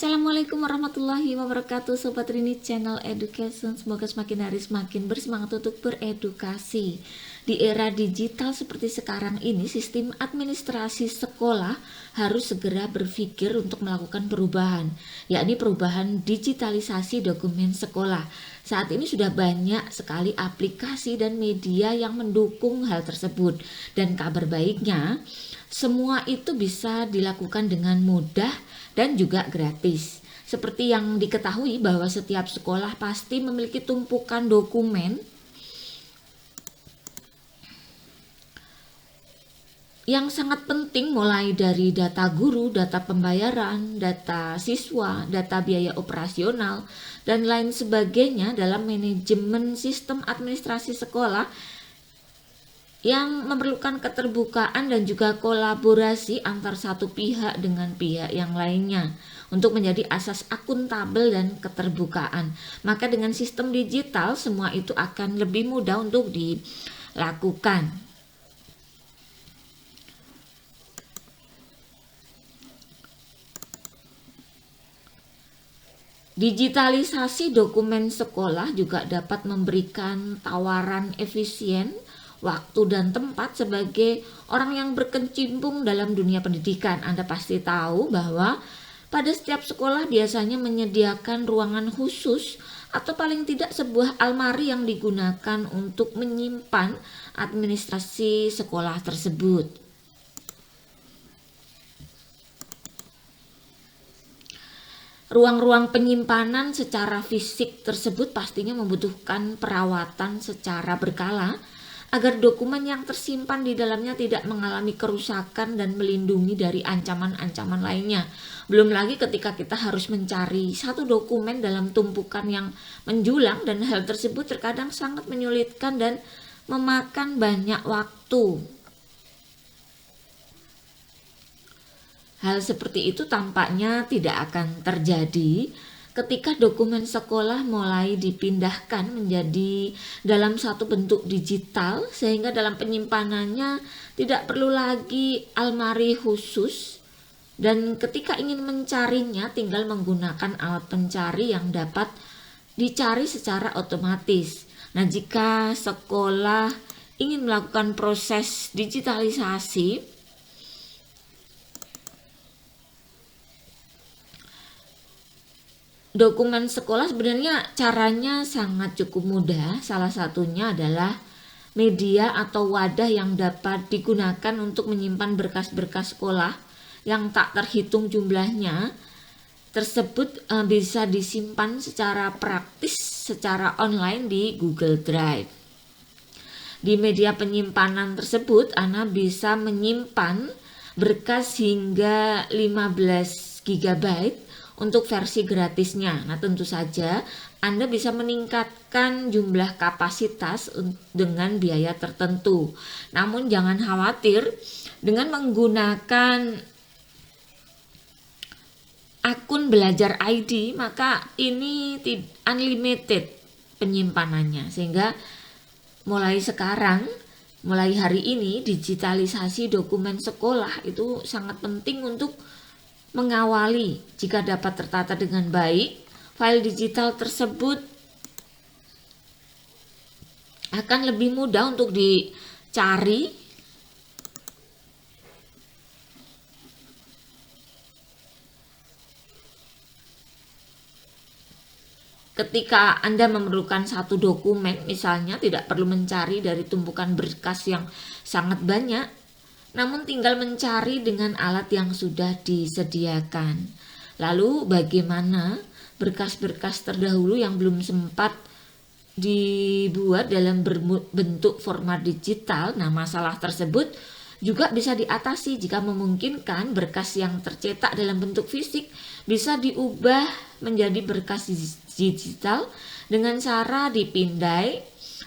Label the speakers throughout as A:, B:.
A: Assalamualaikum warahmatullahi wabarakatuh, Sobat Rini Channel Education. Semoga semakin hari semakin bersemangat untuk beredukasi. Di era digital seperti sekarang ini, sistem administrasi sekolah harus segera berpikir untuk melakukan perubahan, yakni perubahan digitalisasi dokumen sekolah. Saat ini sudah banyak sekali aplikasi dan media yang mendukung hal tersebut. Dan kabar baiknya, semua itu bisa dilakukan dengan mudah dan juga gratis. Seperti yang diketahui bahwa setiap sekolah pasti memiliki tumpukan dokumen yang sangat penting, mulai dari data guru, data pembayaran, data siswa, data biaya operasional, dan lain sebagainya dalam manajemen sistem administrasi sekolah yang memerlukan keterbukaan dan juga kolaborasi antar satu pihak dengan pihak yang lainnya untuk menjadi asas akuntabel dan keterbukaan. Maka dengan sistem digital semua itu akan lebih mudah untuk dilakukan. Digitalisasi dokumen sekolah juga dapat memberikan tawaran efisien, waktu dan tempat sebagai orang yang berkecimpung dalam dunia pendidikan. Anda pasti tahu bahwa pada setiap sekolah biasanya menyediakan ruangan khusus atau paling tidak sebuah almari yang digunakan untuk menyimpan administrasi sekolah tersebut. Ruang-ruang penyimpanan secara fisik tersebut pastinya membutuhkan perawatan secara berkala agar dokumen yang tersimpan di dalamnya tidak mengalami kerusakan dan melindungi dari ancaman-ancaman lainnya. Belum lagi ketika kita harus mencari satu dokumen dalam tumpukan yang menjulang, dan hal tersebut terkadang sangat menyulitkan dan memakan banyak waktu. Hal seperti itu tampaknya tidak akan terjadi ketika dokumen sekolah mulai dipindahkan menjadi dalam satu bentuk digital, sehingga dalam penyimpanannya tidak perlu lagi almari khusus, dan ketika ingin mencarinya tinggal menggunakan alat pencari yang dapat dicari secara otomatis. Nah, jika sekolah ingin melakukan proses digitalisasi, dokumen sekolah sebenarnya caranya sangat cukup mudah. Salah satunya adalah media atau wadah yang dapat digunakan untuk menyimpan berkas-berkas sekolah yang tak terhitung jumlahnya tersebut bisa disimpan secara praktis secara online di Google Drive. Di media penyimpanan tersebut Anda bisa menyimpan berkas hingga 15 GB untuk versi gratisnya. Nah, tentu saja Anda bisa meningkatkan jumlah kapasitas dengan biaya tertentu. Namun jangan khawatir, dengan menggunakan akun Belajar ID maka ini unlimited penyimpanannya, sehingga mulai sekarang, mulai hari ini, digitalisasi dokumen sekolah itu sangat penting untuk mengawali. Jika dapat tertata dengan baik, file digital tersebut akan lebih mudah untuk dicari ketika Anda memerlukan satu dokumen. Misalnya tidak perlu mencari dari tumpukan berkas yang sangat banyak, namun tinggal mencari dengan alat yang sudah disediakan. Lalu bagaimana berkas-berkas terdahulu yang belum sempat dibuat dalam bentuk format digital? Nah, masalah tersebut juga bisa diatasi jika memungkinkan. Berkas yang tercetak dalam bentuk fisik bisa diubah menjadi berkas digital dengan cara dipindai.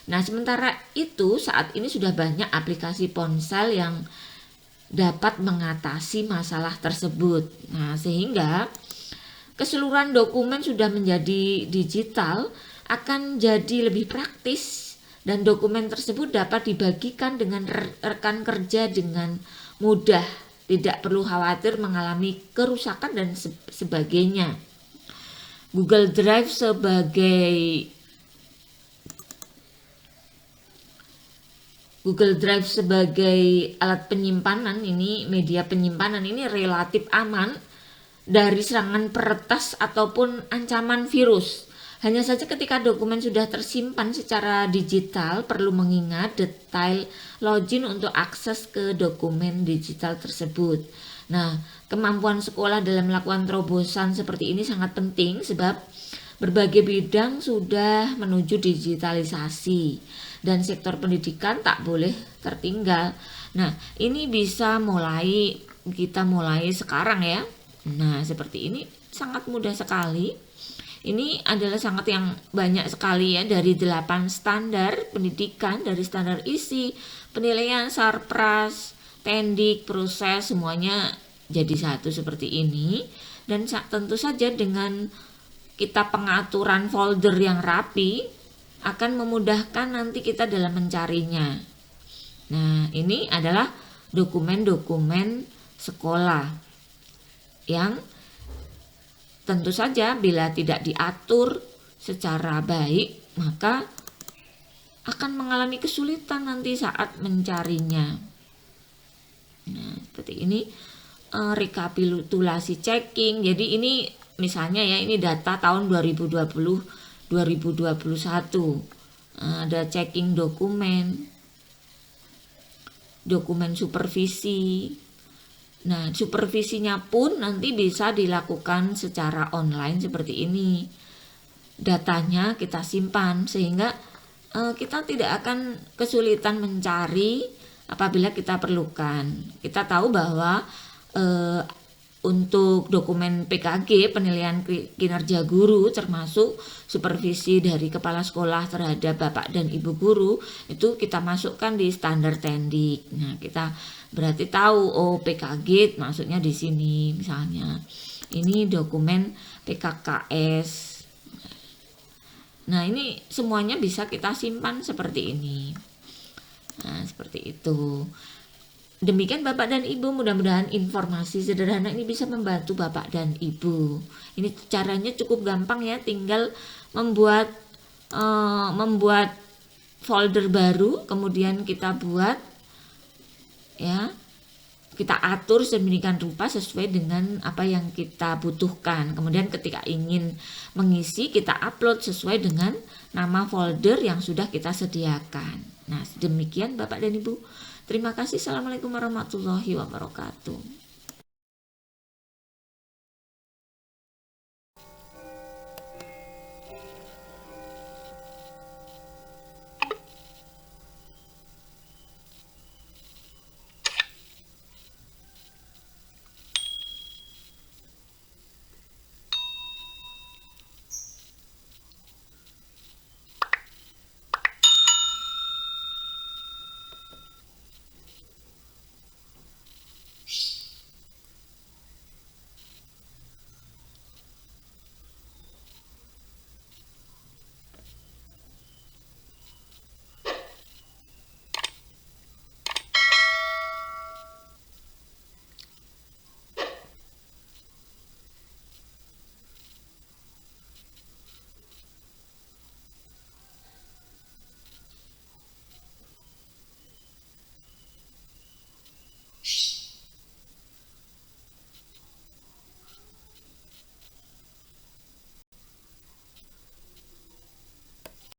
A: Nah, sementara itu saat ini sudah banyak aplikasi ponsel yang dapat mengatasi masalah tersebut. Nah, sehingga keseluruhan dokumen sudah menjadi digital akan jadi lebih praktis, dan dokumen tersebut dapat dibagikan dengan rekan kerja dengan mudah, tidak perlu khawatir mengalami kerusakan dan sebagainya. Google Drive sebagai alat penyimpanan ini, media penyimpanan ini relatif aman dari serangan peretas ataupun ancaman virus. Hanya saja ketika dokumen sudah tersimpan secara digital, perlu mengingat detail login untuk akses ke dokumen digital tersebut. Nah, kemampuan sekolah dalam melakukan terobosan seperti ini sangat penting sebab berbagai bidang sudah menuju digitalisasi dan sektor pendidikan tak boleh tertinggal. Nah, ini bisa kita mulai sekarang ya. Nah, seperti ini sangat mudah sekali. Ini adalah sangat yang banyak sekali ya, dari 8 standar pendidikan, dari standar isi, penilaian, sarpras, tendik, proses, semuanya jadi satu seperti ini. Dan tentu saja dengan kita pengaturan folder yang rapi akan memudahkan nanti kita dalam mencarinya. Nah, ini adalah dokumen-dokumen sekolah yang tentu saja bila tidak diatur secara baik maka akan mengalami kesulitan nanti saat mencarinya. Nah, seperti ini rekapitulasi checking. Jadi ini misalnya ya, ini data tahun 2020-2021. Ada checking dokumen supervisi. Nah, supervisinya pun nanti bisa dilakukan secara online seperti ini. Datanya kita simpan sehingga kita tidak akan kesulitan mencari apabila kita perlukan. Kita tahu bahwa untuk dokumen PKG, penilaian kinerja guru, termasuk supervisi dari kepala sekolah terhadap bapak dan ibu guru, itu kita masukkan di standar tendik. Nah, kita berarti tahu, oh PKG maksudnya di sini misalnya. Ini dokumen PKKS. Nah, ini semuanya bisa kita simpan seperti ini. Nah, seperti itu. Demikian Bapak dan Ibu, mudah-mudahan informasi sederhana ini bisa membantu Bapak dan Ibu. Ini caranya cukup gampang ya, tinggal membuat folder baru, kemudian kita buat ya, kita atur sedemikian rupa sesuai dengan apa yang kita butuhkan. Kemudian ketika ingin mengisi, kita upload sesuai dengan nama folder yang sudah kita sediakan. Nah, demikian Bapak dan Ibu. Terima kasih. Assalamualaikum warahmatullahi wabarakatuh.